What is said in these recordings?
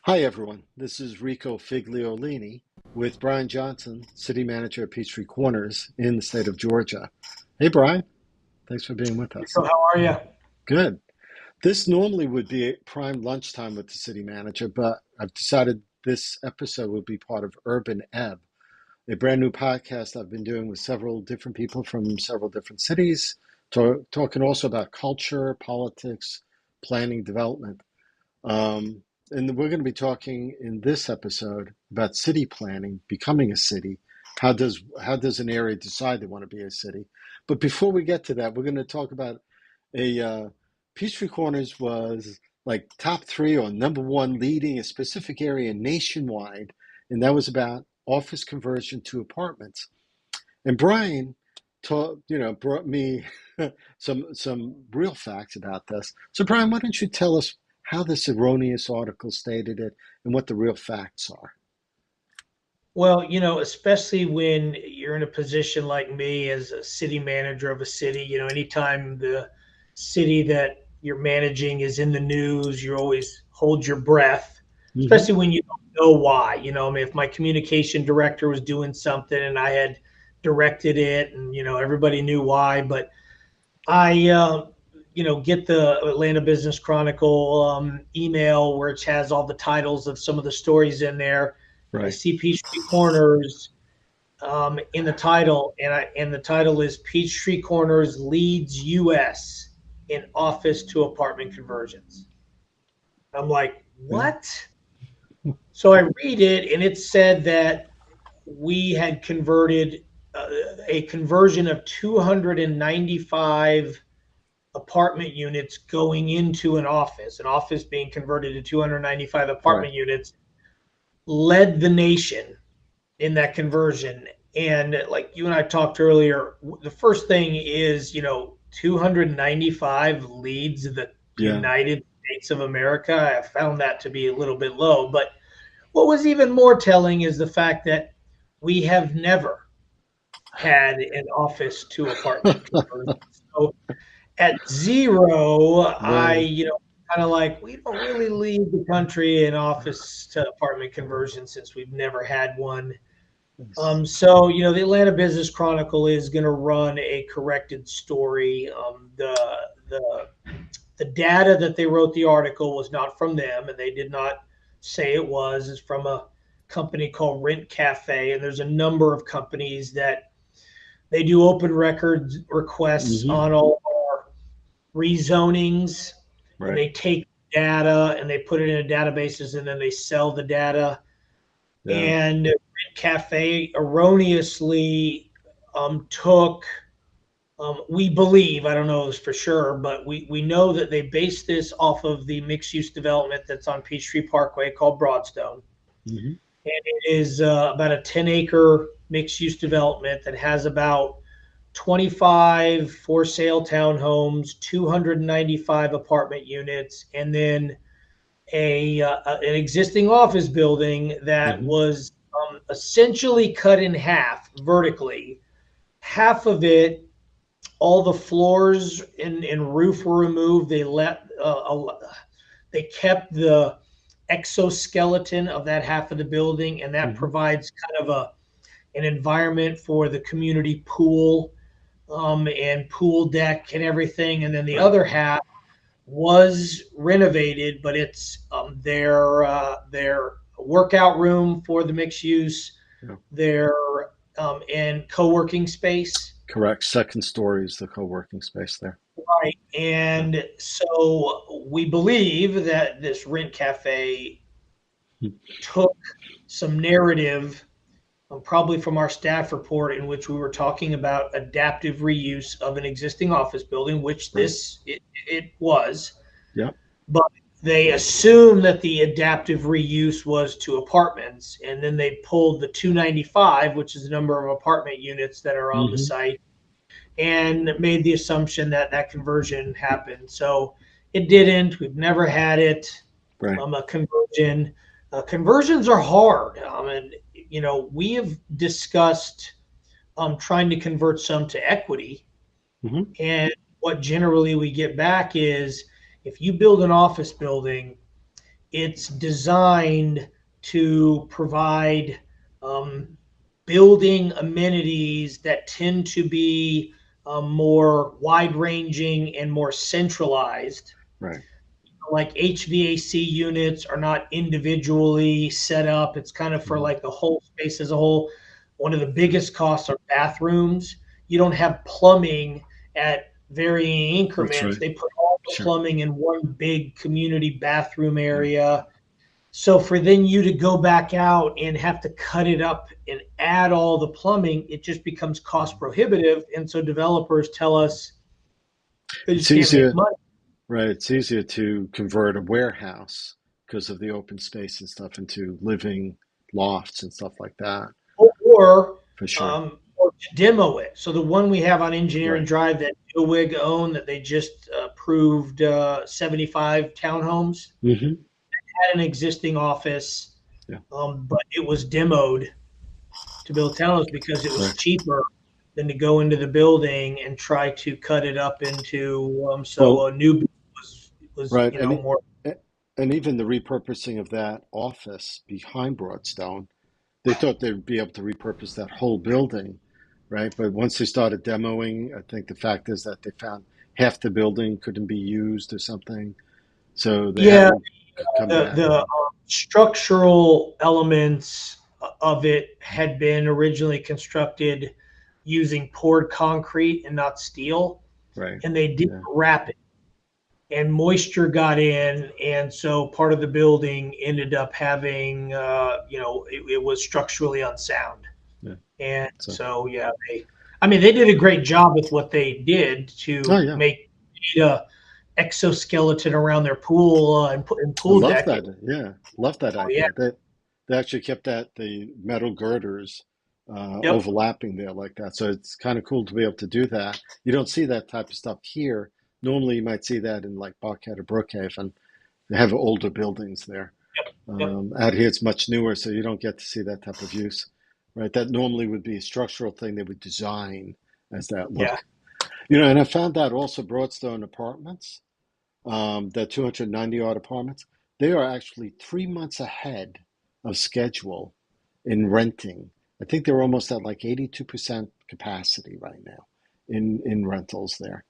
Hi, everyone. This is Rico Figliolini with Brian Johnson, City Manager at Peachtree Corners in the state of Georgia. Hey, Brian. Thanks for being with us. So how are you? Good. This normally would be prime lunchtime with the city manager, but I've decided this episode will be part of Urban Ebb, a brand new podcast I've been doing with several different people from several different cities, talking also about culture, politics, planning, development. Um, and we're going to be talking in this episode about city planning, becoming a city. How does an area decide they want to be a city? But before we get to that, we're going to talk about a Peachtree Corners was like top three or number one leading a specific area nationwide, and that was about office conversion to apartments. And Brian brought me some real facts about this. So Brian, why don't you tell us how this erroneous article stated it and what the real facts are? Well, especially when you're in a position like me as a city manager of a city, anytime the city that you're managing is in the news, you always hold your breath, Mm-hmm. especially when you don't know why. I mean, if my communication director was doing something and I had directed it and, everybody knew why, but I, get the Atlanta Business Chronicle email where it has all the titles of some of the stories in there. I Right. see Peachtree Corners in the title, and the title is Peachtree Corners leads U.S. in office to apartment conversions. I'm like, Yeah. what? So I read it, and it said that we had converted uh, a conversion of 295 apartment units going into an office being converted to 295 Right. apartment units, led the nation in that conversion. And like you and I talked earlier, the first thing is, 295 leads the Yeah. United States of America. I found that to be a little bit low. But what was even more telling is the fact that we have never had an office to apartment conversion. So at zero, Right. kind of like we don't really leave the country in office to apartment conversion since we've never had one. Yes. So the Atlanta Business Chronicle is going to run a corrected story. The the data that they wrote the article was not from them, and they did not say it was. It's from a company called Rent Cafe, and there's a number of companies that they do open records requests Mm-hmm. on all our rezonings, and Right. they take data and they put it in a databases, and then they sell the data. Yeah. And Rent Cafe erroneously took, we believe, I don't know this for sure, but we know that they based this off of the mixed use development that's on Peachtree Parkway called Broadstone. Mm-hmm. And it is about a 10-acre mixed use development that has about 25 for sale townhomes, 295 apartment units, and then an existing office building that Mm-hmm. was essentially cut in half vertically. Half of it, all the floors and roof were removed. They kept the exoskeleton of that half of the building, and that Mm-hmm. provides kind of an environment for the community pool and pool deck and everything. And then the Right. other half was renovated, but it's their workout room for the mixed use, Yeah. their and co-working space. Correct. Second story is the co-working space there. Right. Yeah. And so we believe that this Rent Cafe took some narrative, probably from our staff report, in which we were talking about adaptive reuse of an existing office building, which Right. it was. Yeah. But they assumed that the adaptive reuse was to apartments, and then they pulled the 295, which is the number of apartment units that are on the Mm-hmm. site, and made the assumption that that conversion happened. So it didn't. We've never had it. Right. A conversion. Conversions are hard. And we have discussed trying to convert some to equity, Mm-hmm. and what generally we get back is if you build an office building it's designed to provide um, building amenities that tend to be more wide ranging and more centralized. Right. Like HVAC units are not individually set up. It's kind of for Hmm. like the whole space as a whole. One of the biggest costs are bathrooms. You don't have plumbing at varying That's increments. right. They put all the Sure. plumbing in one big community bathroom Yeah. area. So for then you to go back out and have to cut it up and add all the plumbing, it just becomes cost Mhm. prohibitive. And so developers tell us they It's just can't make easier, money. right? It's easier to convert a warehouse because of the open space and stuff into living lofts and stuff like that, Or for sure. or to demo it. So the one we have on Engineering Right. Drive that Wig owned that they just approved 75 townhomes Hmm. had an existing office, Yeah. but it was demoed to build townhomes because it was Right. cheaper than to go into the building and try to cut it up into so Well, a new was right. more. And even the repurposing of that office behind Broadstone, they thought they'd be able to repurpose that whole building, right? But once they started demoing, I think the fact is that they found half the building couldn't be used or something. So they had Yeah, to come back. the structural elements of it had been originally constructed using poured concrete and not steel, Right. and they didn't Yeah. wrap it. And moisture got in, and so part of the building ended up having, it was structurally unsound. Yeah. And So, so, yeah, I mean, they did a great job with what they did oh to yeah, make a exoskeleton around their pool and I pool love deck. that. Yeah, love that Oh yeah, idea. They actually kept that the metal girders yep, overlapping there like that. So it's kind of cool to be able to do that. You don't see that type of stuff here. Normally, you might see that in like Buckhead or Brookhaven. They have older buildings there. yep, Out here, it's much newer, so you don't get to see that type of use, right? That normally would be a structural thing they would design as that yeah. look. And I found out also Broadstone Apartments, the 290 odd apartments, they are actually 3 months ahead of schedule in renting. I think they're almost at like 82% capacity right now in rentals there.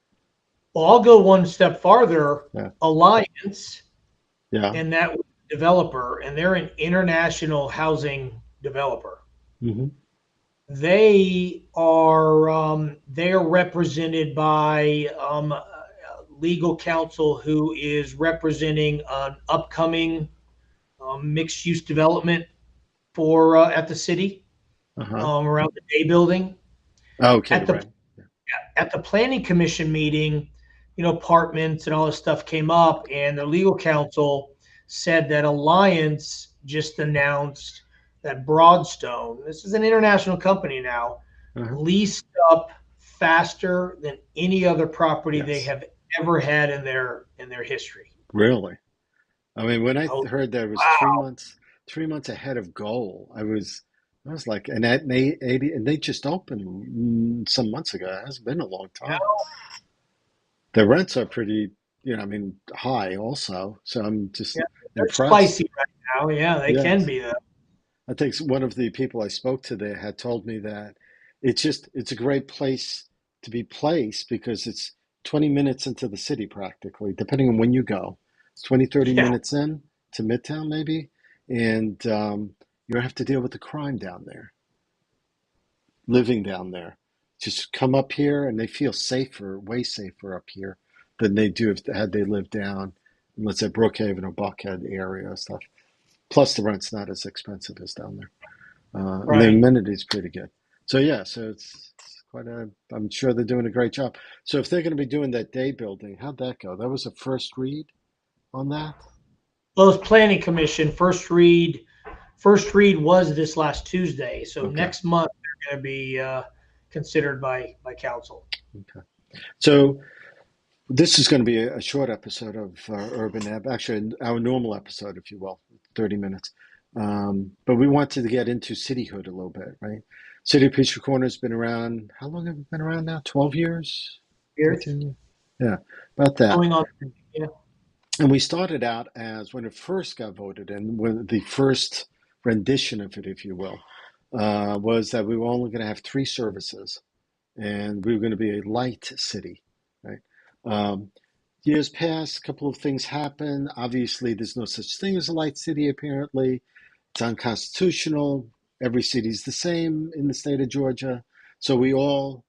Well, I'll go one step farther. Yeah. Alliance, Yeah. and that was the developer, and they're an international housing developer. Hmm. They are represented by legal counsel who is representing an upcoming mixed use development for at the city Uh-huh. around the Day Building. Okay, At the right. Yeah. at the planning commission meeting, apartments and all this stuff came up, and the legal counsel said that Alliance just announced that Broadstone, this is an international company now, Uh-huh. leased up faster than any other property they Yes. have ever had in their history. Really. I mean, when I Oh, heard that it was three wow. months, 3 months ahead of goal, I was like, and they just opened some months ago. It hasn't been a long time. The rents are pretty, I mean, high also. So I'm just Yeah, they're impressed. spicy right now. Yeah, they can Yes. be though. I think one of the people I spoke to there had told me that it's a great place to be placed because it's 20 minutes into the city practically, depending on when you go. It's 20, 30 Yeah, minutes in to Midtown maybe, and you don't have to deal with the crime down there, living down there. Just come up here and they feel safer, way safer up here than they do if had they lived down, in, let's say Brookhaven or Buckhead area or stuff. Plus the rent's not as expensive as down there. And the right. amenities pretty good. So yeah, so it's quite a. I'm sure they're doing a great job. So if they're going to be doing that day building, how'd that go? That was a first read on that. Well, it's planning commission first read was this last Tuesday. So Okay, next month they're going to be considered by council. okay. So this is going to be a short episode of Urban Ebb, actually our normal episode, if you will, 30 minutes. But we wanted to get into cityhood a little bit, right? City of Peachtree Corner has been around. How long have it been around now? 12 years, Years 13 years. Yeah, about that. going on. Yeah. And we started out as when it first got voted in, when the first rendition of it, if you will, was that we were only going to have three services and we were going to be a light city, right? Um, Years passed, a couple of things happened. Obviously, there's no such thing as a light city, apparently. It's unconstitutional. Every city is the same in the state of Georgia. So we all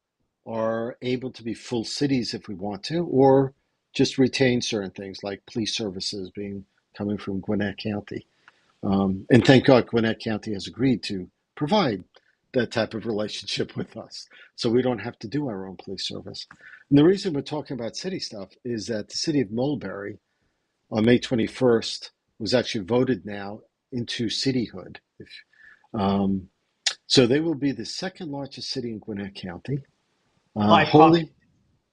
are able to be full cities if we want to, or just retain certain things like police services being coming from Gwinnett County. And thank God Gwinnett County has agreed to provide that type of relationship with us. So we don't have to do our own police service. And the reason we're talking about city stuff is that the city of Mulberry on May 21st was actually voted now into cityhood. Um, so they will be the second largest city in Gwinnett County, by pop wholly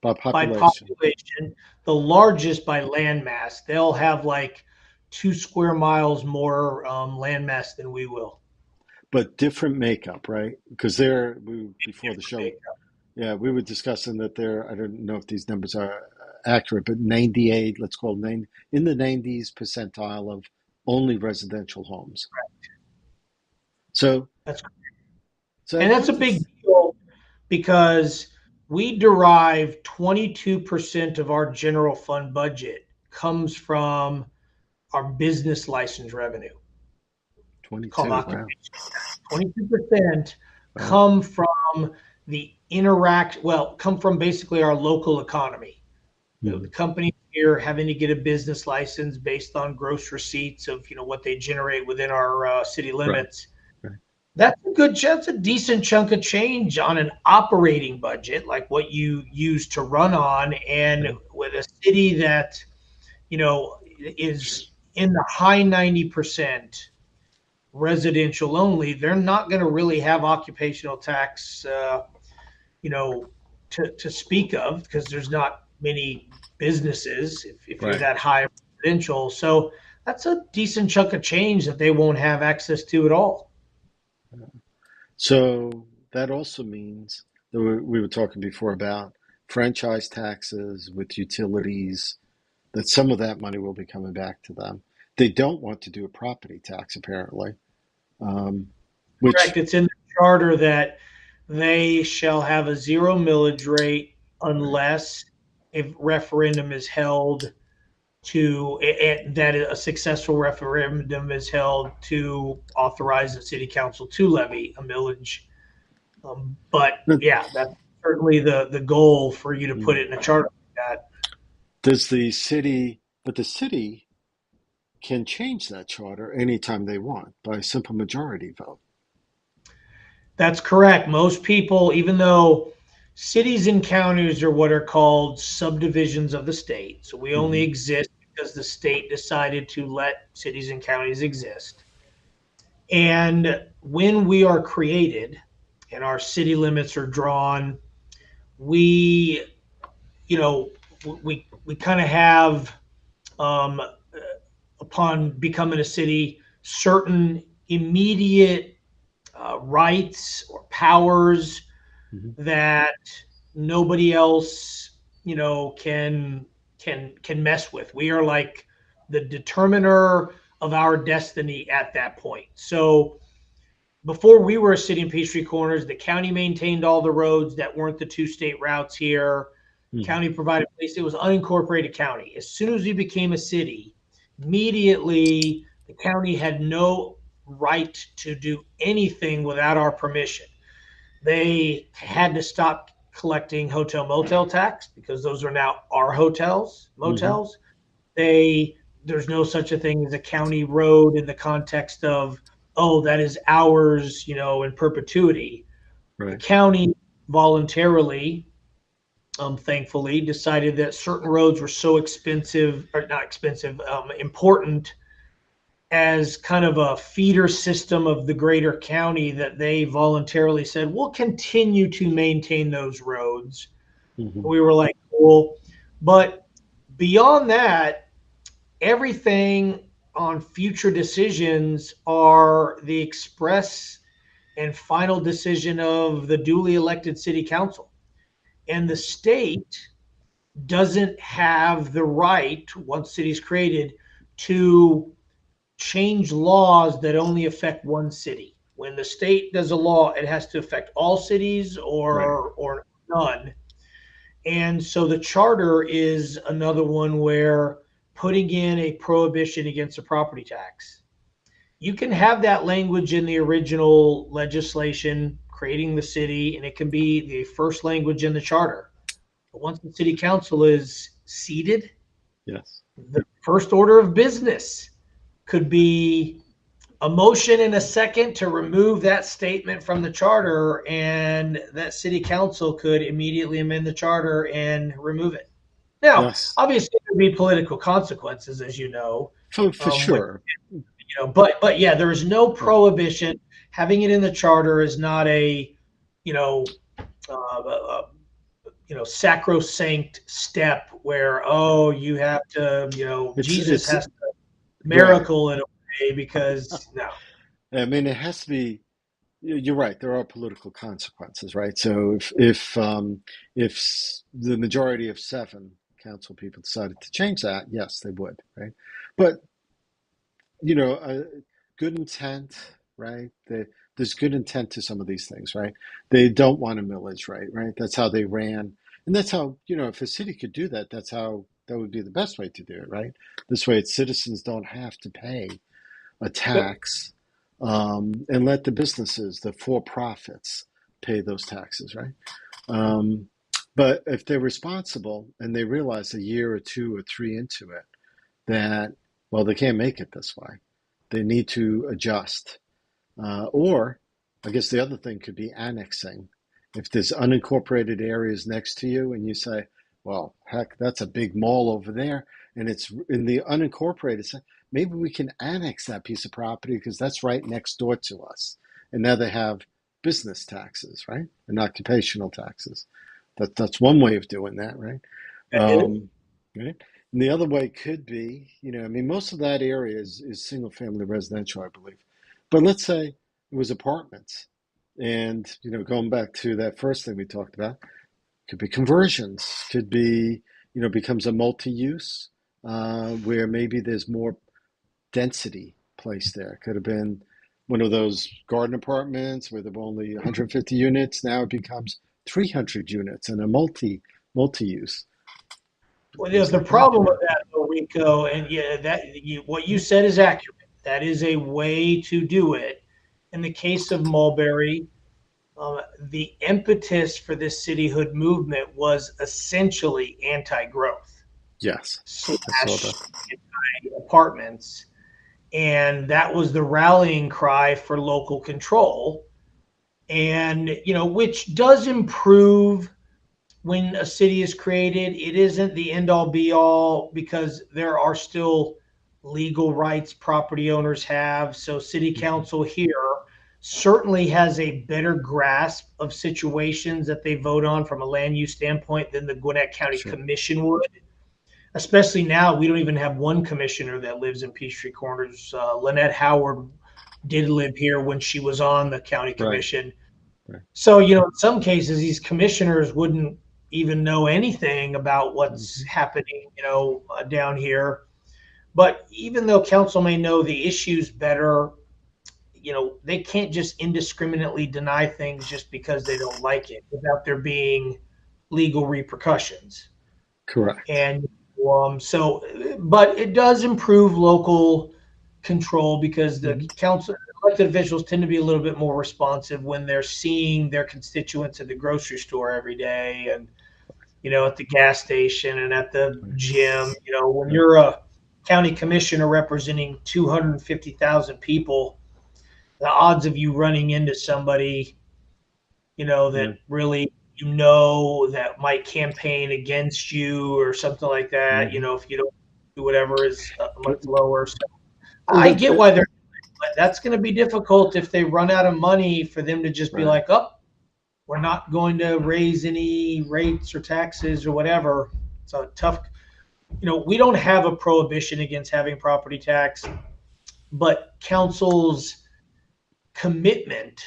by by population, population, the largest by landmass. They'll have like 2 square miles more landmass than we will. but different makeup, right? Because they're before the show, Different. yeah, we were discussing that there. I don't know if these numbers are accurate, but 98, let's call it 90, in the 90s percentile of only residential homes. So, That's so I and that's a wanted big deal because we derive 22% of our general fund budget comes from our business license revenue called 22. Wow, occupation. 22% wow. come from come from basically our local economy. The Mhm. companies here having to get a business license based on gross receipts of what they generate within our city Right, limits. right. That's a decent chunk of change on an operating budget, like what you use to run on, and Yeah. with a city that is in the high 90% residential only, they're not going to really have occupational tax, you know, to speak of because there's not many businesses if you're Right. that high residential. So that's a decent chunk of change that they won't have access to at all. So that also means that we were talking before about franchise taxes with utilities, that some of that money will be coming back to them. They don't want to do a property tax, apparently, um, Correct. which, It's in the charter that they shall have a zero millage rate right. unless a referendum is held that a successful referendum is held to authorize the city council to levy a millage. But yeah, that's certainly the goal for you to put it in a charter like that. Does the city, but the city can change that charter anytime they want by a simple majority vote. That's correct. Most people, even though cities and counties are what are called subdivisions of the state, so we only Hmm. exist because the state decided to let cities and counties exist. And when we are created and our city limits are drawn, we, you know, we kind of have, um, upon becoming a city, certain immediate rights or powers Hmm. that nobody else, can mess with. We are like the determiner of our destiny at that point. So before we were a city in Peachtree Corners, the county maintained all the roads that weren't the two state routes here. Hmm. County provided police. It was unincorporated county. As soon as we became a city, immediately the county had no right to do anything without our permission. They had to stop collecting hotel motel tax because those are now our hotels, Hmm. motels. There's no such a thing as a county road in the context of, oh, that is ours, in perpetuity. The Right. county voluntarily, thankfully, decided that certain roads were so expensive, or not expensive, important as kind of a feeder system of the greater county that they voluntarily said, we'll continue to maintain those roads. Hmm. We were like, cool. But beyond that, everything on future decisions are the express and final decision of the duly elected city council. And the state doesn't have the right, once city's created, to change laws that only affect one city. When the state does a law, it has to affect all cities Right. or none. And so the charter is another one where putting in a prohibition against a property tax. You can have that language in the original legislation creating the city, and it can be the first language in the charter. But once the city council is seated, Yes. the first order of business could be a motion and a second to remove that statement from the charter, and that city council could immediately amend the charter and remove it. Now, Yes. obviously, there would be political consequences, as you know, For with, sure. but yeah, there is no Right. prohibition. Having it in the charter is not a you know sacrosanct step where, oh, you have to, Jesus It's has to right. miracle in a way, because no. I mean, it has to be. You're right. There are political consequences, right? So if the majority of seven council people decided to change that, yes, they would, right? But you know, good intent, right? There's good intent to some of these things, right? They don't want a millage, right? Right. That's how they ran, and that's how, if a city could do that, that's how that would be the best way to do it, right? This way, its citizens don't have to pay a Yep. tax, and let the businesses, the for profits, pay those taxes, right? Um, but if they're responsible and they realize a year or two or three into it that, well, they can't make it this way, they need to adjust. Or I guess the other thing could be annexing. If there's unincorporated areas next to you and you say, well, heck, that's a big mall over there, and it's in the unincorporated, maybe we can annex that piece of property because that's right next door to us. And now they have business taxes, right? And occupational taxes. That's one way of doing that, right? Um, right? And the other way could be, I mean, most of that area is single family residential, I believe. But let's say it was apartments. And, going back to that first thing we talked about, could be conversions, could be, becomes a multi-use, where maybe there's more density placed there. Could have been one of those garden apartments where there were only 150 units. Now it becomes 300 units and a multi-use, Well, things the like that. problem Yeah. with that, though, Rico, and yeah, what you said is accurate. That is a way to do it. In the case of Mulberry, the impetus for this cityhood movement was essentially anti-growth Yes, I saw slash that. apartments, and that was the rallying cry for local control. And which does improve when a city is created. It isn't the end all be all, because there are still legal rights property owners have. So city Hmm. council here certainly has a better grasp of situations that they vote on from a land use standpoint than the Gwinnett County Sure. Commission would. Especially now, we don't even have one commissioner that lives in Peachtree Corners. Lynette Howard did live here when she was on the county Right. commission. Right. So, in some cases, these commissioners wouldn't even know anything about what's Hmm. happening, down here. But even though council may know the issues better, they can't just indiscriminately deny things just because they don't like it without there being legal repercussions. Correct. And but it does improve local control, because the Hmm. council elected officials tend to be a little bit more responsive when they're seeing their constituents at the grocery store every day, and at the gas station and at the Right. gym. When Right. you're a county commissioner representing 250,000 people, the odds of you running into somebody that Right. really that might campaign against you or something like that, Hmm. if you don't do whatever, is much But lower. So I let get why they're, but that's going to be difficult if they run out of money for them to just be right. like, oh, we're not going to raise any rates or taxes or whatever. So tough. We don't have a prohibition against having property tax, but council's commitment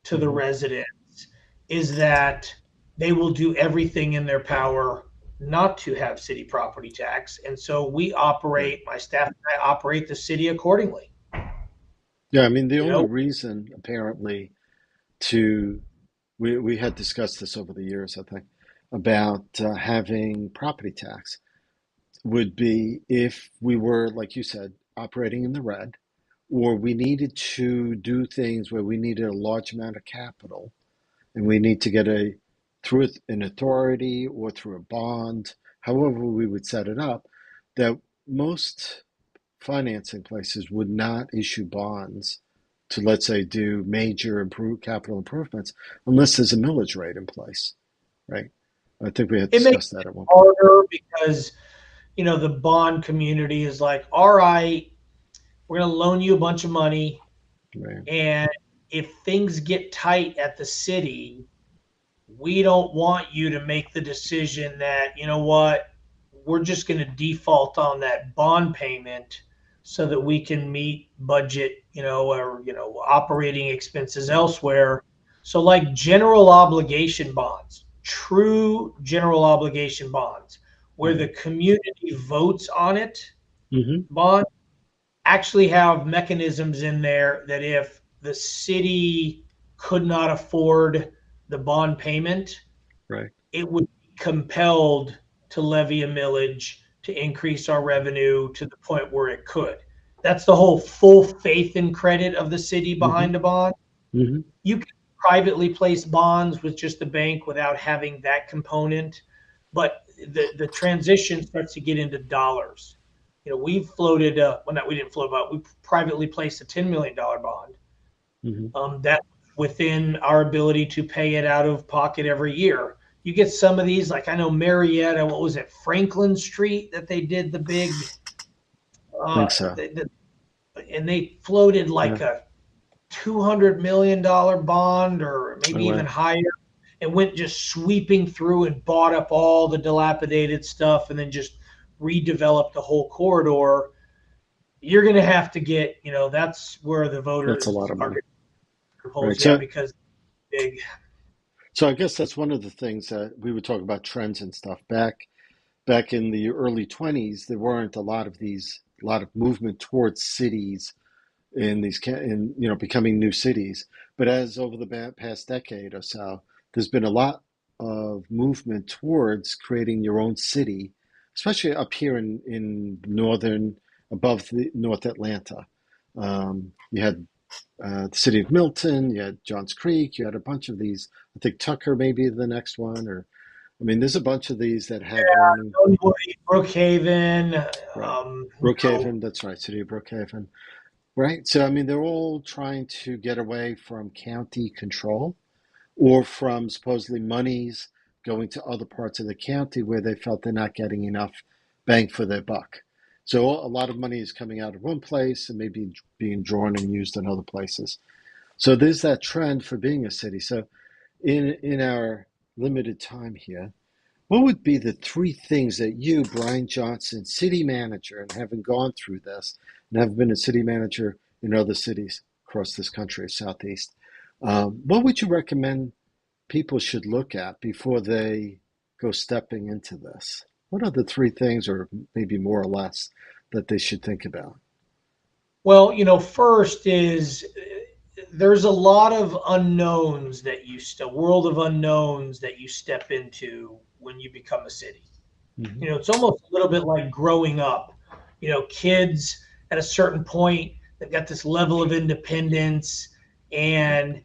to the Hmm. residents is that they will do everything in their power not to have city property tax. And so Right. my staff and I operate the city accordingly. Yeah, I mean, the You only know, reason apparently to we had discussed this over the years, I think, about having property tax would be if we were, like you said, operating in the red, or we needed to do things where we needed a large amount of capital and we need to get a through an authority or through a bond, however we would set it up, that most financing places would not issue bonds to, let's say, do major capital improvements unless there's a millage rate in place, right? I think we had it makes discussed that it at one point. harder because, the bond community is like, all right, we're going to loan you a bunch of money. Right. And if things get tight at the city, we don't want you to make the decision that, you know what, we're just going to default on that bond payment so that we can meet budget, or, operating expenses Right. elsewhere. So, like general obligation bonds, true general obligation bonds, where the Right. community votes on it, Mm-hmm. bond actually have mechanisms in there that if the city could not afford the bond payment, Right. it would be compelled to levy a millage to increase our revenue to the point where it could. That's the whole full faith and credit of the city Mm-hmm. behind a bond. Mm-hmm. You can privately place bonds with just the bank without having that component, but the transition starts to get into dollars. We've floated, well, not we didn't float, but we privately placed a $10 million bond. Mm-hmm. That within our ability to pay it out of pocket every year. You get some of these, like I know Marietta, what was it, Franklin Street, that they did the big, I think so. and they floated Yeah. like a $200 million bond or Oh, maybe even wow. higher. It went just sweeping through and bought up all the dilapidated stuff and then just redeveloped the whole corridor. You're going to have to get, that's where the That's a lot voters of are money. going to Right. propose, yeah, So, because big. so I guess that's one of the things that we would talk about trends and stuff. Back in the early 20s, there weren't a lot of movement towards cities in becoming new cities. But as over the past decade or so, there's been a lot of movement towards creating your own city, especially up here in northern, above the North Atlanta. You had the city of Milton, you had Johns Creek, you had a bunch of these. I think Tucker may be the next one, or I mean, there's a bunch of these that have their own. Dunwoody, Brookhaven, Right. you know, Brookhaven, that's right, city of Brookhaven. Right. So, I mean, they're all trying to get away from county control or from supposedly monies going to other parts of the county where they felt they're not getting enough bang for their buck. So, a lot of money is coming out of one place and maybe being drawn and used in other places. So, there's that trend for being a city. So, in our limited time here, what would be the three things that you, Brian Johnson, city manager, and having gone through this, and have been a city manager in other cities across this country, Southeast, what would you recommend people should look at before they go stepping into this? What are the three things, or maybe more or less, that they should think about? well, first is there's a lot of unknowns that a world of unknowns that you step into when you become a city. Hmm. It's almost a little bit like growing up. Kids at a certain point, they've got this level of independence, and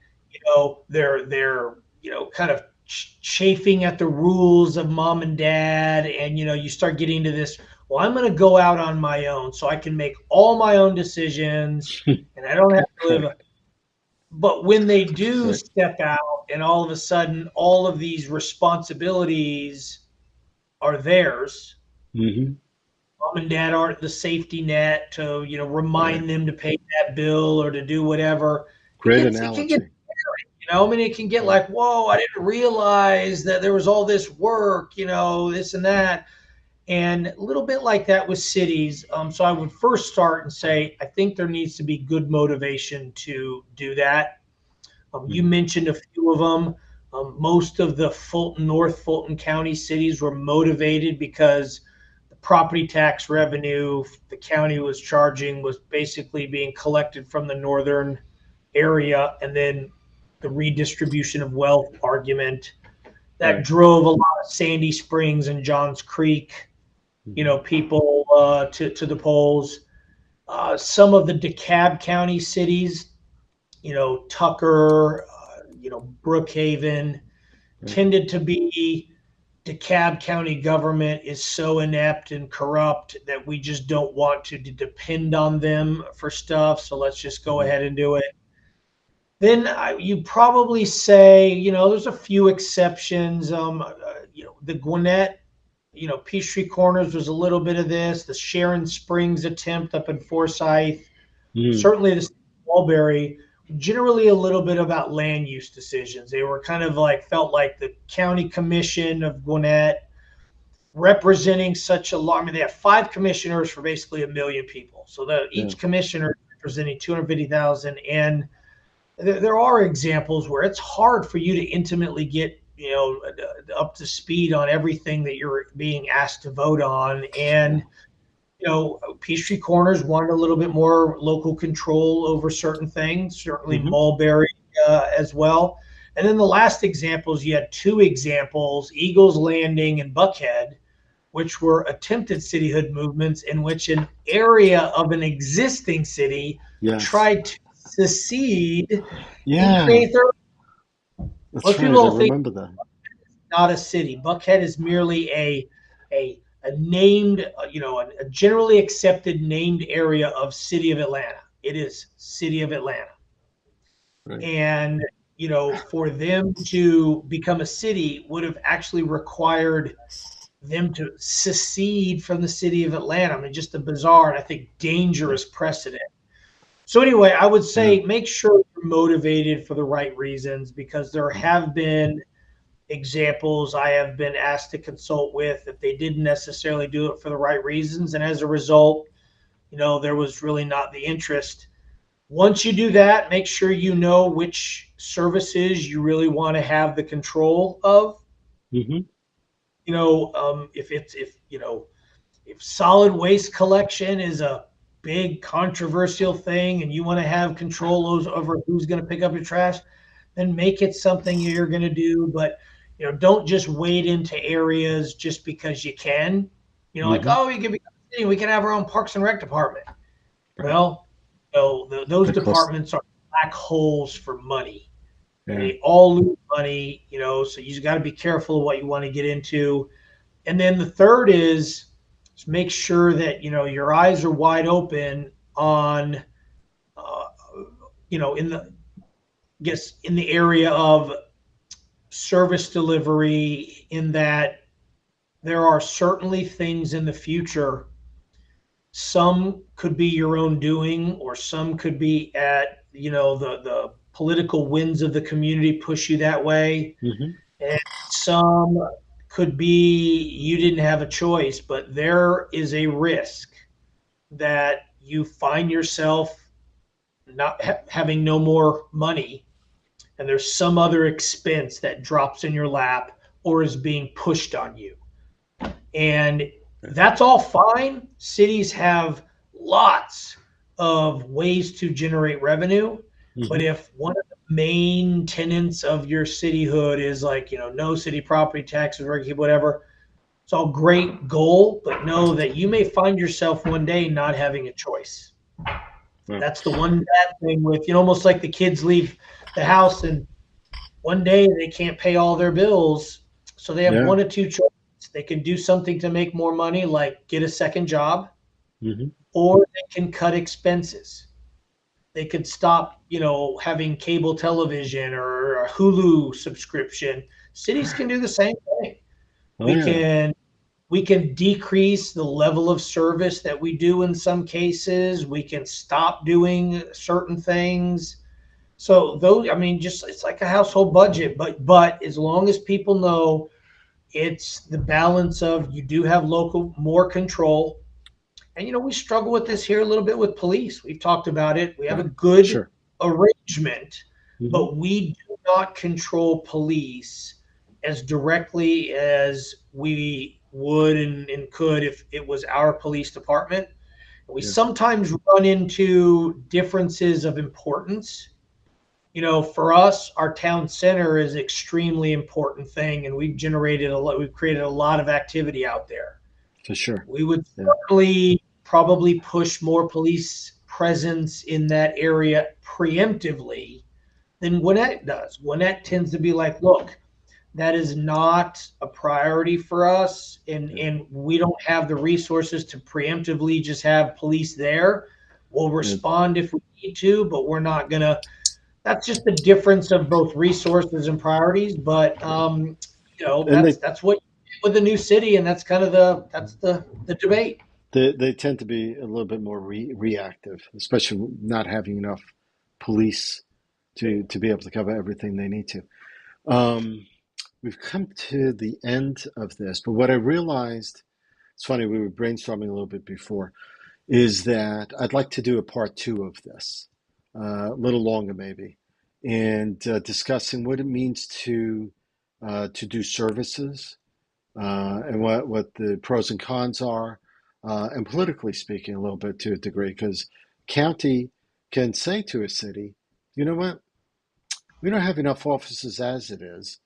they're kind of chafing at the rules of mom and dad, and you start getting into this. Well, I'm going to go out on my own, so I can make all my own decisions, and I don't have to live. Right, But when they do right. step out, and all of a sudden, all of these responsibilities are theirs, Hmm. mom and dad aren't the safety net to Right. remind them to pay that bill or to do whatever. Great It can get, analogy. I mean, it can get Right. like, whoa, I didn't realize that there was all this work, this and that. And a little bit like that with cities. So I would first start and say I think there needs to be good motivation to do that. You Hmm. mentioned a few of them. Most of the North Fulton County cities were motivated because the property tax revenue the county was charging was basically being collected from the northern area, and then the redistribution of wealth argument that Right. drove a lot of Sandy Springs and Johns Creek, Hmm. people to the polls. Some of the DeKalb County cities, Tucker, Brookhaven, Right. tended to be DeKalb County government is so inept and corrupt that we just don't want to depend on them for stuff. So let's just go Hmm. ahead and do it. Then you probably say, there's a few exceptions. The Gwinnett, Peachtree Corners was a little bit of this. The Sharon Springs attempt up in Forsyth, Mm. certainly the Walbury, generally a little bit about land use decisions. They were kind of felt like the county commission of Gwinnett representing such a lot. I mean, they have 5 commissioners for basically 1 million people. So Yeah. each commissioner representing 250,000. And there are examples where it's hard for you to intimately get up to speed on everything that you're being asked to vote on. Yeah. And Peachtree Corners wanted a little bit more local control over certain things, certainly Hmm. Mulberry as well. And then the last examples, you had 2 examples, Eagles Landing and Buckhead, which were attempted cityhood movements in which an area of an existing city Yes. tried to secede and Yeah. create their. That's Most right. I people think remember that. it's not a city. Buckhead is merely a named, a generally accepted named area of City of Atlanta. It is City of Atlanta. Right. And, for them to become a city would have actually required them to secede from the City of Atlanta. I mean, just a bizarre and I think Yeah. dangerous precedent. So anyway, I would Yeah. say make sure you're motivated for the right reasons, because there Mm. have been examples I have been asked to consult with that they didn't necessarily do it for the right reasons. And as a result, there was really not the interest. Once you do that, make sure you know which services you really want to have the control of. Hmm. If solid waste collection is a big controversial thing and you want to have control over who's going to pick up your trash, then make it something you're going to do. But don't just wade into areas just because you can. Like, Hmm. oh, you can be we can have our own Parks and Rec department. Right. Well, those That costs. departments are black holes for money. Yeah. They all lose money. So you got to be careful of what you want to get into. And then the third is make sure that your eyes are wide open on uh, in the in the area of service delivery, in that there are certainly things in the future. Some could be your own doing, or some could be at the political winds of the community push you that way, Hmm. and some could be you didn't have a choice. But there is a risk that you find yourself not having no more money, and there's some other expense that drops in your lap or is being pushed on you. And that's all fine. Cities have lots of ways to generate revenue. But Hmm. if one of the main tenets of your cityhood is no city property taxes or whatever, it's all great goal, but know that you may find yourself one day not having a choice. Yeah. That's the one bad thing with, almost like the kids leave the house and one day they can't pay all their bills. So they have Yeah. one of two choices. They can do something to make more money, like get a second job, Hmm. or they can cut expenses. They could stop, having cable television or a Hulu subscription. Cities can do the same thing. Oh We yeah. can we can decrease the level of service that we do in some cases. We can stop doing certain things. So those, I mean, just it's like a household budget, but as long as people know it's the balance of you do have local more control. And we struggle with this here a little bit with police. We've talked about it. We have a Right. good Sure. arrangement, Hmm. but we do not control police as directly as we would and could if it was our police department. We Yeah, sometimes run into differences of importance. For us, our town center is an extremely important thing, and we've created a lot of activity out there. for sure. We would Yeah, certainly probably push more police presence in that area preemptively than Gwinnett does. Gwinnett tends to be like, look, that is not a priority for us, and yeah. we don't have the resources to preemptively just have police there. We'll And, respond if we need to, but we're not gonna. That's just the difference of both resources and priorities. But and that's what with the new city, and that's kind of the debate. they tend to be a little bit more reactive, especially not having enough police to be able to cover everything they need to. Um, we've come to the end of this, but what I realized, it's funny, we were brainstorming a little bit before, is that I'd like to do a part two of this, a little longer maybe, and discussing what it means to do services, and what the pros and cons are, and politically speaking, a little bit to a degree, because county can say to a city, you know what, we don't have enough officers as it is.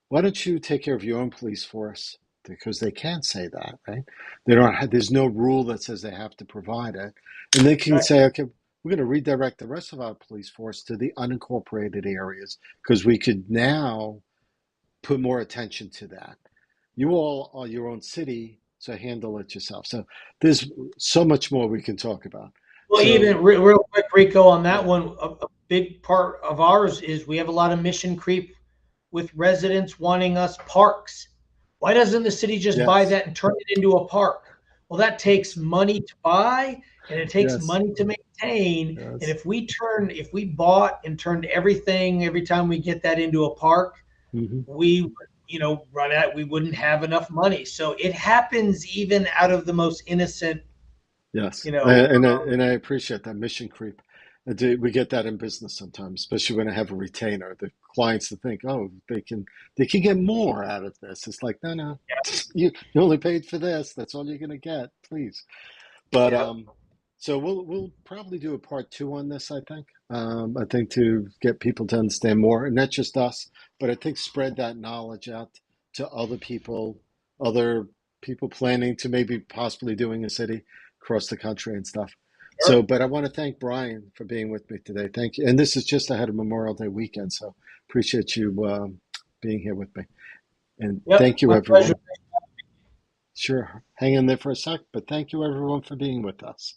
Why don't you take care of your own police force? Because they can say that, right? They don't have, there's no rule that says they have to provide it. And they can Right. say, okay, we're going to redirect the rest of our police force to the unincorporated areas because we could now put more attention to that. You all are your own city, so handle it yourself. So there's so much more we can talk about. Well, So, even real quick, Rico, on that yeah, one, a big part of ours is we have a lot of mission creep with residents wanting us parks. Why doesn't the city just buy yes, that and turn it into a park? Well, that takes money to buy and it takes yes, money to maintain. And yes. if we bought and turned everything every time we get that into a park, Mm-hmm. we would, run out, we wouldn't have enough money. So it happens even out of the most innocent, Yes, you know, and I appreciate that mission creep. We get that in business sometimes, especially when I have a retainer. The clients to think, oh, they can get more out of this. It's like, no, no, you only paid for this. That's all you're gonna get, please. But yeah. so we'll probably do a part two on this. I think to get people to understand more, and not just us, but I think spread that knowledge out to other people planning to maybe possibly doing a city across the country and stuff. So, Sure. but I want to thank Brian for being with me today. Thank you. And this is just ahead of Memorial Day weekend, so appreciate you being here with me. And Yep. thank you, My pleasure. everyone. Sure, hang in there for a sec, but thank you, everyone, for being with us.